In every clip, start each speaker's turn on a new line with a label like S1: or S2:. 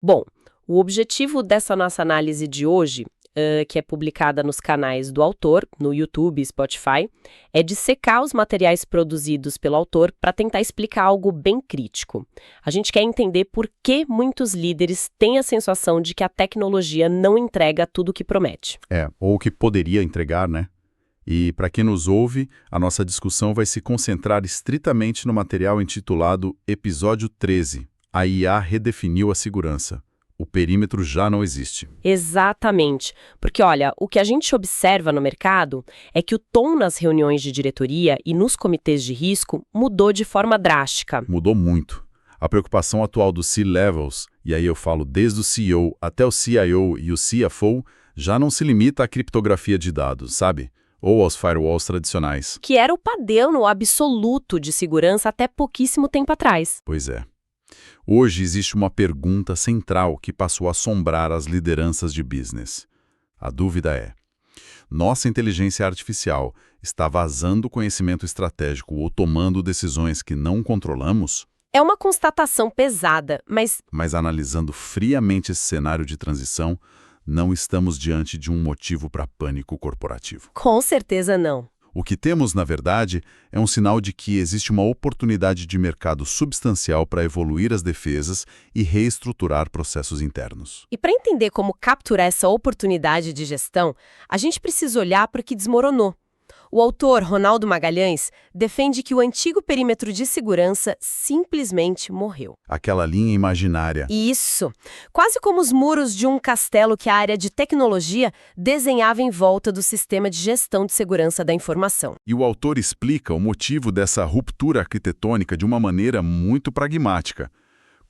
S1: Bom, o objetivo dessa nossa análise de hoje, que é publicada nos canais do autor, no YouTube e Spotify, é dissecar os materiais produzidos pelo autor para tentar explicar algo bem crítico. A gente quer entender por que muitos líderes têm a sensação de que a tecnologia não entrega tudo o que promete.
S2: Ou o que poderia entregar, né? E para quem nos ouve, a nossa discussão vai se concentrar estritamente no material intitulado Episódio 13, A IA redefiniu a segurança. O perímetro já não existe.
S1: Exatamente, porque olha, o que a gente observa no mercado é que o tom nas reuniões de diretoria e nos comitês de risco mudou de forma drástica.
S2: Mudou muito. A preocupação atual dos C-levels, e aí eu falo desde o CEO até o CIO e o CFO, já não se limita à criptografia de dados, sabe? Ou aos firewalls tradicionais.
S1: Que era o padrão absoluto de segurança até pouquíssimo tempo atrás.
S2: Pois é. Hoje existe uma pergunta central que passou a assombrar as lideranças de business. A dúvida é: nossa inteligência artificial está vazando conhecimento estratégico ou tomando decisões que não controlamos?
S1: É uma constatação pesada, mas
S2: Mas analisando friamente esse cenário de transição, não estamos diante de um motivo para pânico corporativo.
S1: com certeza não.
S2: O que temos, na verdade, é um sinal de que existe uma oportunidade de mercado substancial para evoluir as defesas e reestruturar processos internos.
S1: E para entender como capturar essa oportunidade de gestão, a gente precisa olhar para o que desmoronou. O autor, Ronaldo Magalhães, defende que o antigo perímetro de segurança simplesmente morreu.
S2: Aquela linha imaginária.
S1: Isso! Quase como os muros de um castelo que a área de tecnologia desenhava em volta do sistema de gestão de segurança da informação.
S2: E o autor explica o motivo dessa ruptura arquitetônica de uma maneira muito pragmática.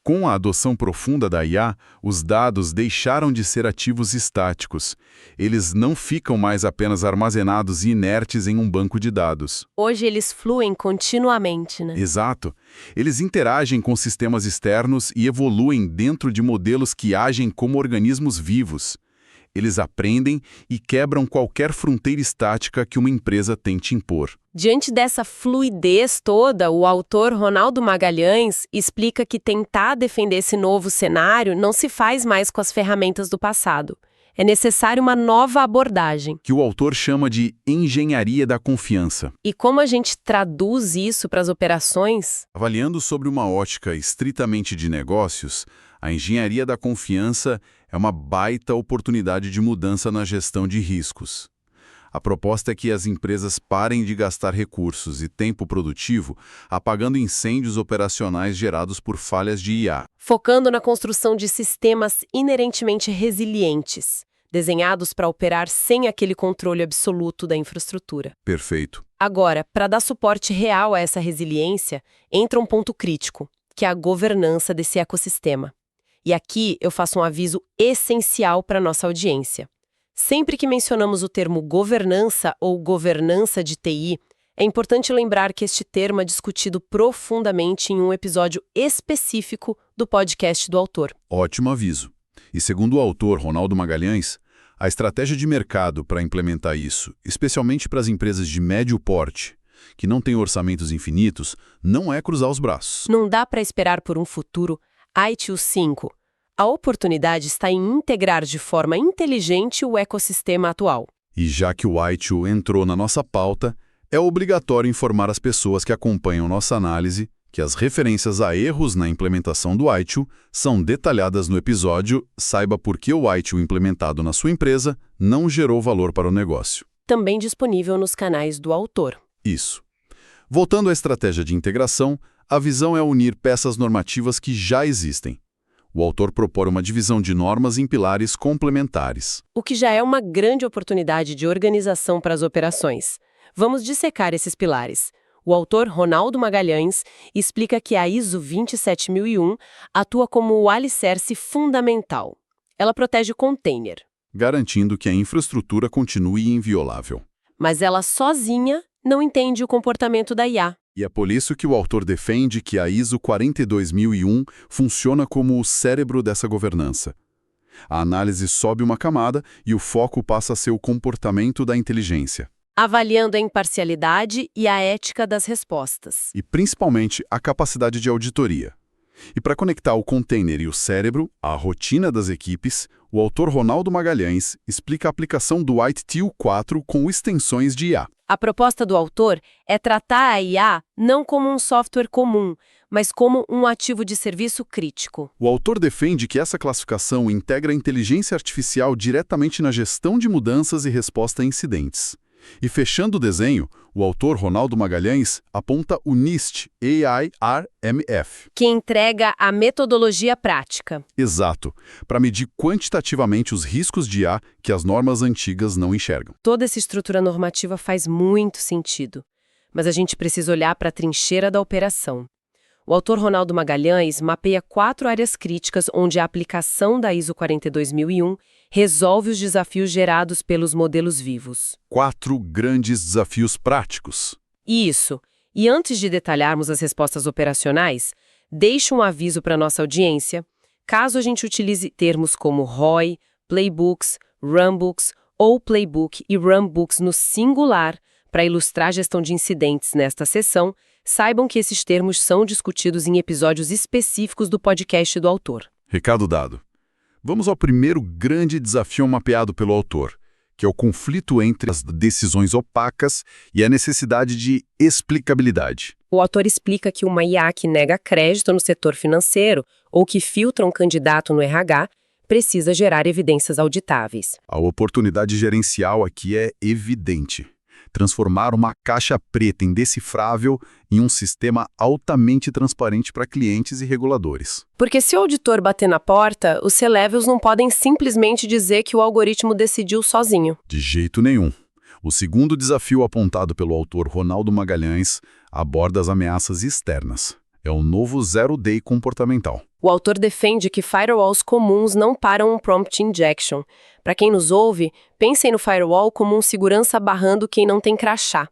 S2: Com a adoção profunda da IA, os dados deixaram de ser ativos estáticos. Eles não ficam mais apenas armazenados e inertes em um banco de dados.
S1: Hoje eles fluem continuamente, né?
S2: Exato. Eles interagem com sistemas externos e evoluem dentro de modelos que agem como organismos vivos. Eles aprendem e quebram qualquer fronteira estática que uma empresa tente impor.
S1: Diante dessa fluidez toda, o autor Ronaldo Magalhães explica que tentar defender esse novo cenário não se faz mais com as ferramentas do passado. É necessário uma nova abordagem.
S2: Que o autor chama de engenharia da confiança.
S1: E como a gente traduz isso para as operações?
S2: Avaliando sobre uma ótica estritamente de negócios, a engenharia da confiança é uma baita oportunidade de mudança na gestão de riscos. A proposta é que as empresas parem de gastar recursos e tempo produtivo apagando incêndios operacionais gerados por falhas de IA.
S1: Focando na construção de sistemas inerentemente resilientes, desenhados para operar sem aquele controle absoluto da infraestrutura.
S2: Perfeito.
S1: Agora, para dar suporte real a essa resiliência, entra um ponto crítico, que é a governança desse ecossistema. E aqui eu faço um aviso essencial para a nossa audiência. Sempre que mencionamos o termo governança ou governança de TI, é importante lembrar que este termo é discutido profundamente em um episódio específico do podcast do autor.
S2: Ótimo aviso. E segundo o autor Ronaldo Magalhães, a estratégia de mercado para implementar isso, especialmente para as empresas de médio porte, que não têm orçamentos infinitos, não é cruzar os braços.
S1: Não dá para esperar por um futuro ITIL 5. A oportunidade está em integrar de forma inteligente o ecossistema atual.
S2: E já que o ITIL entrou na nossa pauta, é obrigatório informar as pessoas que acompanham nossa análise que as referências a erros na implementação do ITIL são detalhadas no episódio Saiba por que o ITIL implementado na sua empresa não gerou valor para o negócio.
S1: Também disponível nos canais do autor.
S2: Isso. Voltando à estratégia de integração, a visão é unir peças normativas que já existem. O autor propõe uma divisão de normas em pilares complementares.
S1: O que já é uma grande oportunidade de organização para as operações. Vamos dissecar esses pilares. O autor Ronaldo Magalhães explica que a ISO 27001 atua como o alicerce fundamental. Ela protege o container,
S2: garantindo que a infraestrutura continue inviolável.
S1: mas ela sozinha não entende o comportamento da IA.
S2: E é por isso que o autor defende que a ISO 42001 funciona como o cérebro dessa governança. A análise sobe uma camada e o foco passa a ser o comportamento da inteligência.
S1: Avaliando a imparcialidade e a ética das respostas.
S2: E principalmente a capacidade de auditoria. E para conectar o container e o cérebro, à rotina das equipes, o autor Ronaldo Magalhães explica a aplicação do ITIL-4 com extensões de IA.
S1: A proposta do autor é tratar a IA não como um software comum, mas como um ativo de serviço crítico.
S2: O autor defende que essa classificação integra a inteligência artificial diretamente na gestão de mudanças e resposta a incidentes. E fechando o desenho, o autor Ronaldo Magalhães aponta o NIST AI-RMF.
S1: Que entrega a metodologia prática.
S2: Exato, para medir quantitativamente os riscos de IA que as normas antigas não enxergam.
S1: Toda essa estrutura normativa faz muito sentido, mas a gente precisa olhar para a trincheira da operação. O autor Ronaldo Magalhães mapeia 4 áreas críticas onde a aplicação da ISO 42001 resolve os desafios gerados pelos modelos vivos.
S2: 4 grandes desafios práticos.
S1: Isso. E antes de detalharmos as respostas operacionais, deixo um aviso para nossa audiência. Caso a gente utilize termos como ROI, Playbooks, Runbooks ou Playbook e Runbooks no singular para ilustrar a gestão de incidentes nesta sessão, saibam que esses termos são discutidos em episódios específicos do podcast do autor.
S2: Recado dado. Vamos ao primeiro grande desafio mapeado pelo autor, que é o conflito entre as decisões opacas e a necessidade de explicabilidade.
S1: O autor explica que uma IA que nega crédito no setor financeiro ou que filtra um candidato no RH precisa gerar evidências auditáveis.
S2: A oportunidade gerencial aqui é evidente. Transformar uma caixa preta indecifrável em um sistema altamente transparente para clientes e reguladores.
S1: Porque se o auditor bater na porta, os C-levels não podem simplesmente dizer que o algoritmo decidiu sozinho.
S2: De jeito nenhum. O segundo desafio apontado pelo autor Ronaldo Magalhães aborda as ameaças externas. É o novo Zero Day comportamental.
S1: O autor defende que firewalls comuns não param um prompt injection. Para quem nos ouve, pensem no firewall como um segurança barrando quem não tem crachá.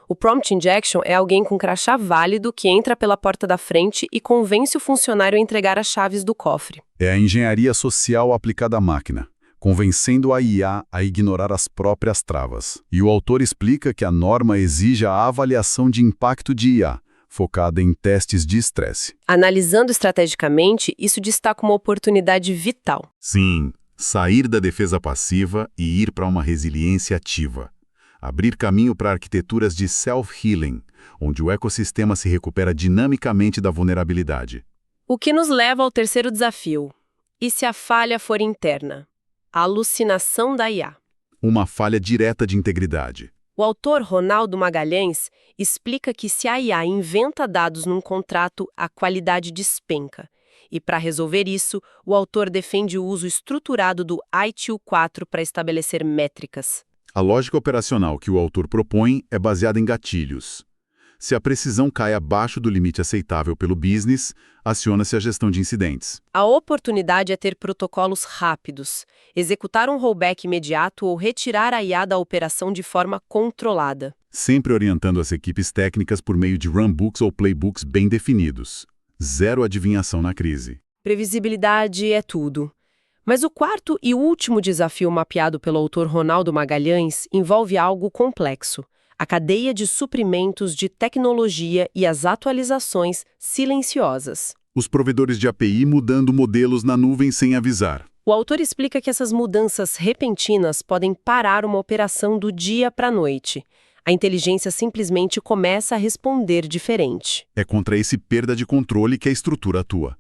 S1: O prompt injection é alguém com crachá válido que entra pela porta da frente e convence o funcionário a entregar as chaves do cofre.
S2: É a engenharia social aplicada à máquina, convencendo a IA a ignorar as próprias travas. E o autor explica que a norma exige a avaliação de impacto de IA, focada em testes de estresse.
S1: Analisando estrategicamente, isso destaca uma oportunidade vital.
S2: Sim, sair da defesa passiva e ir para uma resiliência ativa. Abrir caminho para arquiteturas de self-healing, onde o ecossistema se recupera dinamicamente da vulnerabilidade.
S1: O que nos leva ao terceiro desafio. E se a falha for interna? A alucinação da IA.
S2: Uma falha direta de integridade.
S1: O autor Ronaldo Magalhães explica que se a IA inventa dados num contrato, a qualidade despenca. E para resolver isso, o autor defende o uso estruturado do ITIL-4 para estabelecer métricas.
S2: A lógica operacional que o autor propõe é baseada em gatilhos. Se a precisão cai abaixo do limite aceitável pelo business, aciona-se a gestão de incidentes.
S1: A oportunidade é ter protocolos rápidos, executar um rollback imediato ou retirar a IA da operação de forma controlada.
S2: Sempre orientando as equipes técnicas por meio de runbooks ou playbooks bem definidos. Zero adivinhação na crise.
S1: Previsibilidade é tudo. Mas o quarto e último desafio mapeado pelo autor Ronaldo Magalhães envolve algo complexo. A cadeia de suprimentos de tecnologia e as atualizações silenciosas.
S2: Os provedores de API mudando modelos na nuvem sem avisar.
S1: O autor explica que essas mudanças repentinas podem parar uma operação do dia para a noite. A inteligência simplesmente começa a responder diferente.
S2: É contra esse perda de controle que a estrutura atua.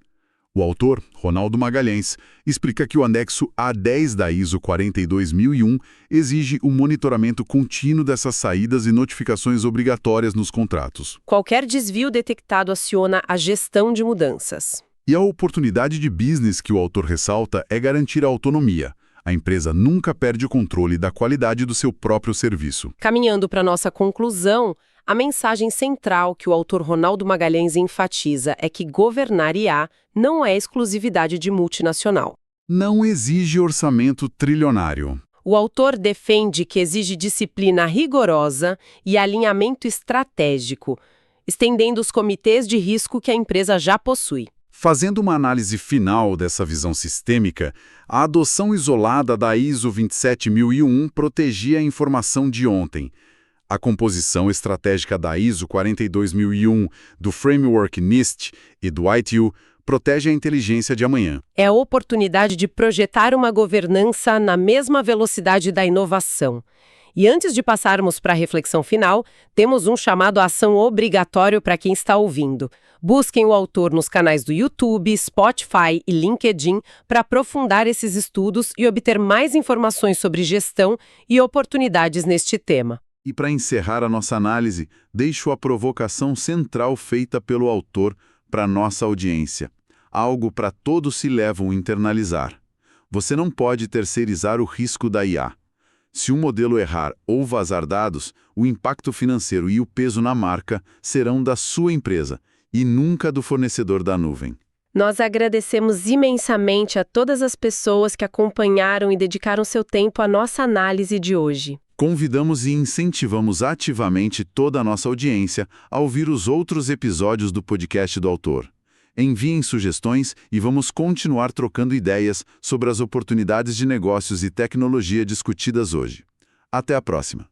S2: O autor, Ronaldo Magalhães, explica que o anexo A10 da ISO 42001 exige o monitoramento contínuo dessas saídas e notificações obrigatórias nos contratos.
S1: Qualquer desvio detectado aciona a gestão de mudanças.
S2: E a oportunidade de business que o autor ressalta é garantir a autonomia. A empresa nunca perde o controle da qualidade do seu próprio serviço.
S1: Caminhando para nossa conclusão, a mensagem central que o autor Ronaldo Magalhães enfatiza é que governar IA não é exclusividade de multinacional.
S2: Não exige orçamento trilionário.
S1: O autor defende que exige disciplina rigorosa e alinhamento estratégico, estendendo os comitês de risco que a empresa já possui.
S2: Fazendo uma análise final dessa visão sistêmica, a adoção isolada da ISO 27001 protegia a informação de ontem. A composição estratégica da ISO 42001, do Framework NIST e do ITIL protege a inteligência de amanhã.
S1: É a oportunidade de projetar uma governança na mesma velocidade da inovação. E antes de passarmos para a reflexão final, temos um chamado à ação obrigatório para quem está ouvindo. Busquem o autor nos canais do YouTube, Spotify e LinkedIn para aprofundar esses estudos e obter mais informações sobre gestão e oportunidades neste tema.
S2: E para encerrar a nossa análise, deixo a provocação central feita pelo autor para nossa audiência. Algo para todos se levam a internalizar. Você não pode terceirizar o risco da IA. Se um modelo errar ou vazar dados, o impacto financeiro e o peso na marca serão da sua empresa e nunca do fornecedor da nuvem.
S1: Nós agradecemos imensamente a todas as pessoas que acompanharam e dedicaram seu tempo à nossa análise de hoje.
S2: Convidamos e incentivamos ativamente toda a nossa audiência a ouvir os outros episódios do podcast do autor. Enviem sugestões e vamos continuar trocando ideias sobre as oportunidades de negócios e tecnologia discutidas hoje. Até a próxima!